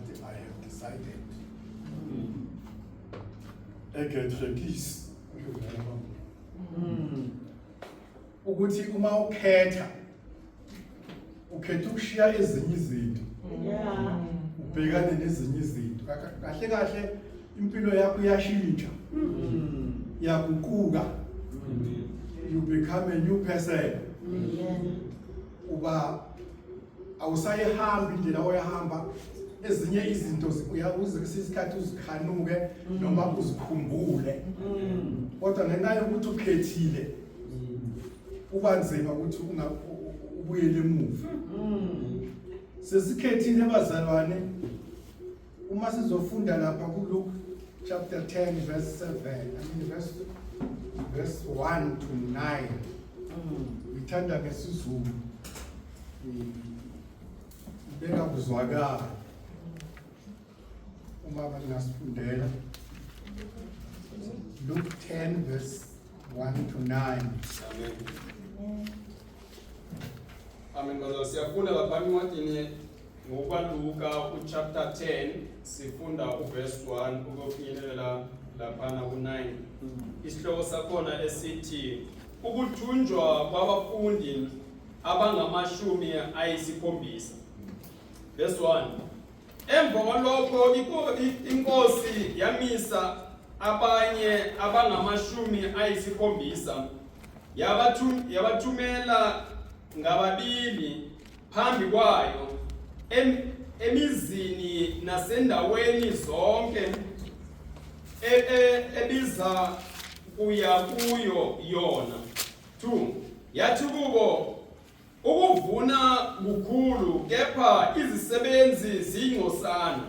but I have decided. Egetrekis. Ukuthi uma ukhetha ukushiya ezinye izinto. Ubhekane nezinye izinto. Kahle kahle impilo yakho iyashintsha. Yaguquka. You become a new person. Uba awusayihambi indlela oyahamba ezinye izinto uyabuza isikhathi uzikhanuke noma uzikhumbule. Kodwa ngenxa yokuthi ukhethile ubanzima ukuthi ubuyele emuva. Sesikhethile abazalwane uma sizofunda lapha kuLuke chapter 10 verse 7 verse 1 to 9. Ngithanda ngesizulu. Beka kuzwakala. Uma bangasifundela Luke 10 verse 1 to 9. Amen. Amen. Bazo siyafunda lapha encwadini ngokuLuka chapter 10 sifunda verse 1 ukufinyelela lapha ku9. Isihloko sakhona esithi ukuthunjwa kwabafundi abangamashumi ayisikhombisa. Verse 1. Emva kwalokho inkosi yamisa abanye abangamashumi ayisikhombisa yabathumela ngababili phambi kwayo emizini nasendaweni zonke ebiza kuya kuyo yona. 2. Yathi kubo ukuvuna kukhulu kepha izisebenzi zingcosana.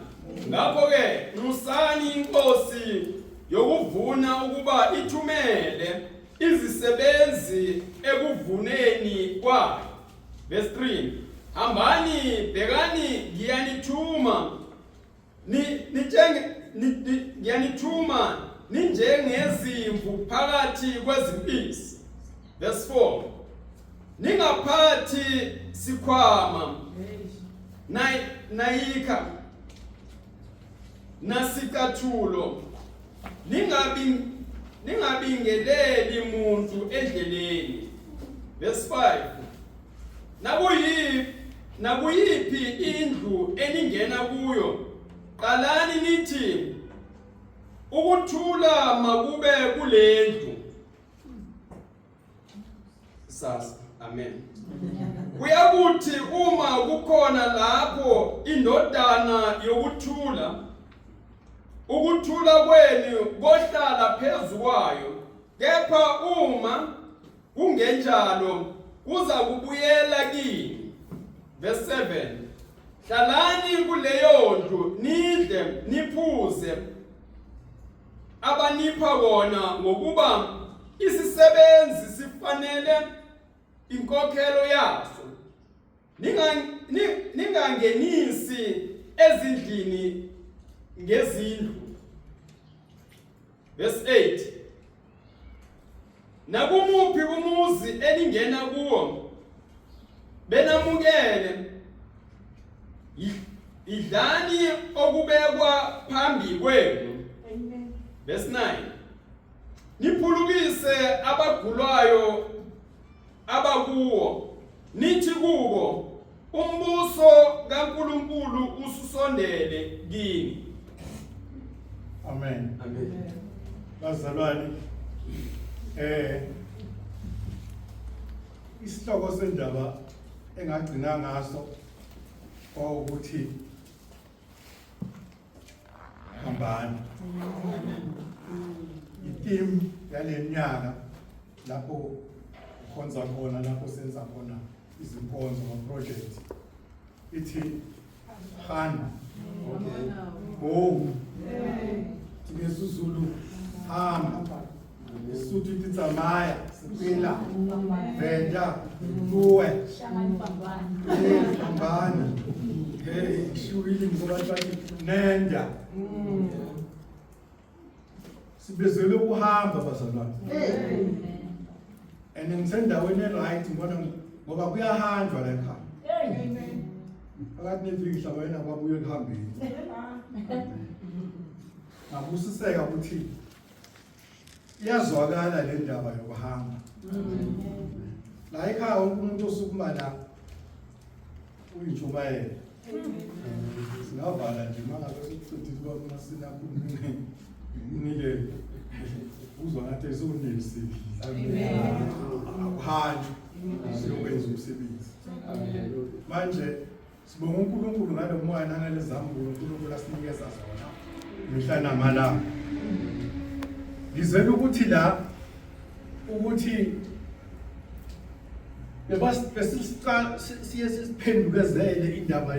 Ngakho ke nxusani inkosi yokuvuna ukuba ithumele izisebenzi ekuvuneni kwayo. Verse 3. Hambani bhekani ngiyanithuma ngiyanithuma ninjengezimvu phakathi kwezimpisi. Verse 4. Ningaphathi sikhwama nayika nasikathulo, ningabingeleli muntu endleleni. Verse 5. Nakuyiphi indlu eningena kuyo, qalani nithi ukuthula makube kulendlu. Sasa. Amen. Kuyakuthi uma kukhona lapho indodana yokuthula, ukuthula kwenu kohlala phezu kwayo, kepha uma kungenjalo kuza kubuyela kini. Verse 7. Hlalani kuleyo ndlu nidle niphuze abanipha kona ngokuba isisebenzi sifanele inkokhelo yaso. Ningangenisi ezindlini ngezindlu. Verse 8. Nakumuphi umuzi eningena kuwo benamukele, idlani okubekwa phambi kwenu. Verse 9. Niphulukise abagulwayo abakuwo, nithi kubo umbuso kaNkulunkulu ususondele kini. Amen. Amen. Bazalwane, isihloko sendaba engagcina ngaso ukuthi hambani. Itim yalenyanga lapho khonza khona, lapho senza khona izinkonzo project ithi hana. Go. NgesiZulu hamba. Isuthu ithi tsamaya, sipila, venda, buwe. Hambani. Shuwili ngoba nenda. Sibizele ukuhamba bazalwane. And ngisendaweni right ngibona ngoba kuyahanjwa la ekhaya. Akathi nifika wena babuye kuhambeni. Ngabusiseka ukuthi iyazwakala le ndaba yokuhamba. La ekhaya umuntu osukuma la uyintshumayelo. Singavala nje mangabe sikucithile bona sinakhuluma nile uzwa ngathi sewunelisile. Akuhanjwe siyokwenza umsebenzi. Manje sibonga uNkulunkulu ngalo moya nangalezambulo uNkulunkulu asinikeza zona mihla namalanga. Ngizela ukuthi la ukuthi siye siphendukezele indaba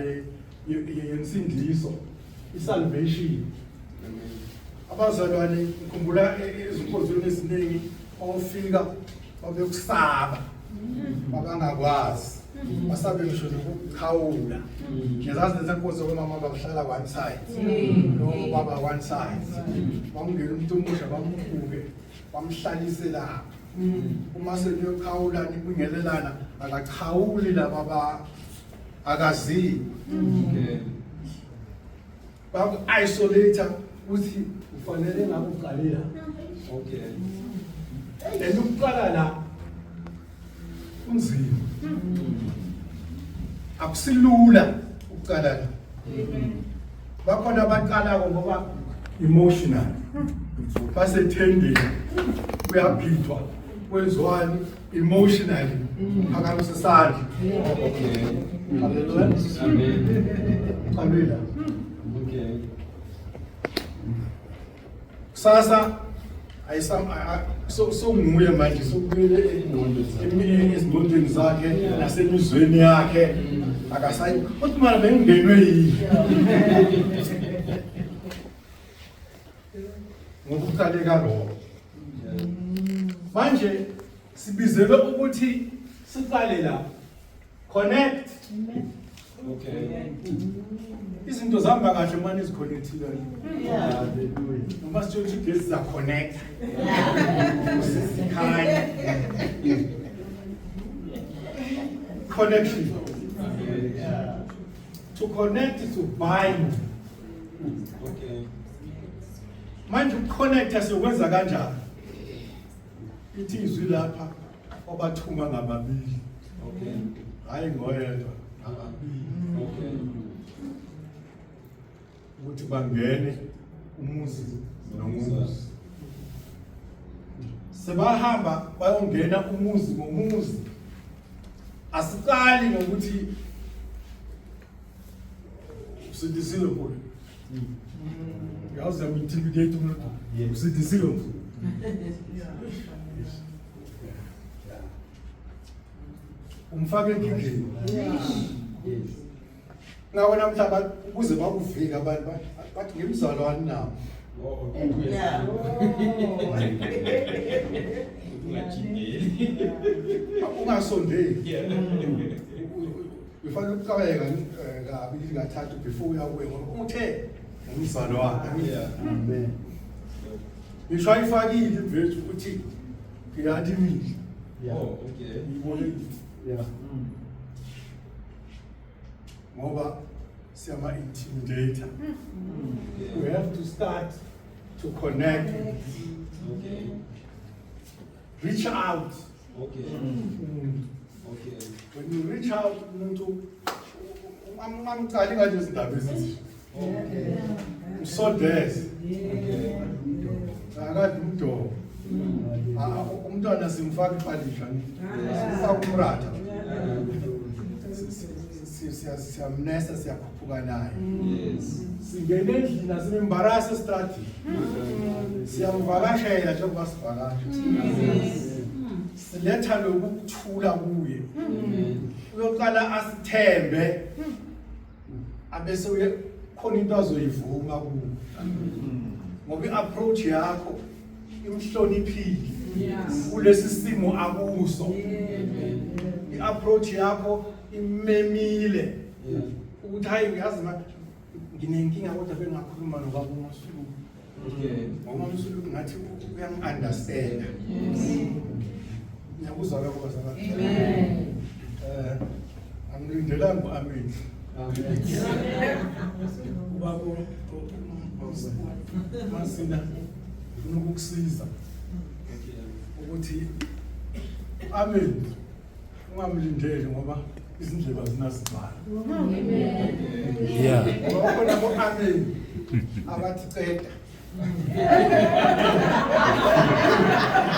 yensindiso, isalvation. Abazalwane ngikhumbula ezinkonzweni eziningi ofika babekusaba abangakwazi basabe ngisho nokukhawula ngezazi lezenkonzo kwamama bakuhlala one side no baba one side bamngena umuntu omusha bamkhuke bamhlalise la uma seniyokhawula nibingelelana akachawuli laba akazi baku isolate uthi ufanele ngakuqalela ukuqala la unzima akusilula ukuqala la bakhona abaqala ngoba emotional basethendeni kuyaphithwa kwezwani emotionally phakamisa isandla. Hallelujah. Hallelujah. Sasa so nguye manje sokubuyele ezingqondweni zakhe nasemizweni yakhe akasayi kodwa mara bengenwe yini ngokuqaleka lokho. Manje sibizelwe ukuthi siqale la connect. Izinto zihamba kahle manje eziconnectile. Hallelujah. Noma sithola ukuthi gesi za connect. Usikhaya. Connection. To connect is to bind. Manje ukuconnecta siyokwenza kanjani? Ithi izwi lapha obathuma ngababili. Hayi ngoyedwa ngababili. Ukuthi bangene umuzi nomuzi. Sebahamba bayongena umuzi ngomuzi. Asiqali ngokuthi usidisiwe kulo. Yazi intimidate umuntu. Usidisiwe. Umfake enkingeni. Ngawe namhlanje ukuze bakuvika abantu bathi ngimzalwane nawo. Ungasondeli. Ufanele ukuqabeka kabili kathathu before uyakuwe ngoba uthe ngimzalwane. Amen. Ngisho ayifakile iverse ukuthi ngiyathi mina. Ngibone. Ngoba siyama intimidator. We have to start to connect. Reach out. When you reach out, umuntu amcali ngathi izindaba ezithi. Usodese. Akade umdomo. Umntwana simfaka iphalisha. Simfaka umratha. Siyamnesa siyakhuphuka naye. Singene endlini nasembarasa estrati. Siyamvakashela njengoba sivakasha. Siletha lokuthula kuye. Uyoqala asithembe. Abese uye khona into azoyivuma kuwe. Ngoba iapproach yakho imhloniphile. Kulesi simo akuso. Iapproach yakho imemile. Ukuthi hayi uyazi nginenkinga kodwa bengakhuluma nobaba uMasulu. Ngoba uMasulu ngathi uyangi-understand. Ngiyakuzwa lokho bazalwane. Amen. Angilindela ngo-amen. Ubaba Masina ukukusiza ukuthi amen ungamlindeli ngoba izindlela zinasibhala. Yeah. Ngoba khona ko amen abathi ceda.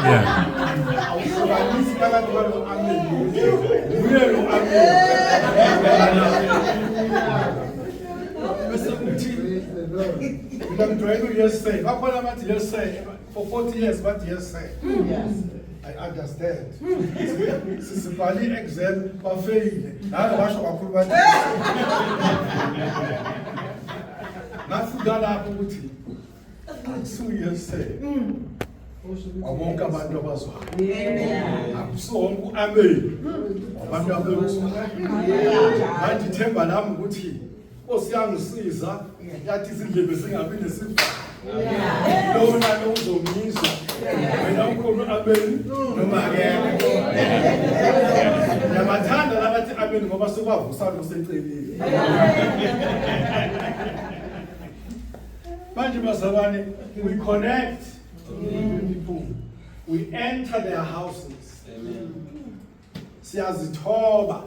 Yeah. Awuhlukanisi phakathi kwalo amen. Uye lo amen. Bese kuthi I'm trying to yes say. Bakhona abathi yes say for 40 years but yes say. Yes. I understand. Sisibhali exam bafeyile. Naye basho kakhulu bathi. Nafika lapho ukuthi yes. Awonke abantu abazwayo. Akusonke uamen. Abantu abezwayo. Manje ithemba lami ukuthi Nkosi yangisiza yathi izindlebe singabi nesivalo. Lona lo uzomisa. Wena ukhona amen noma akekho. Yabathanda labathi amen ngoba sekwavusa lo secelile. Manje bazalwane, we connect to people. We enter their houses. Siyazithoba.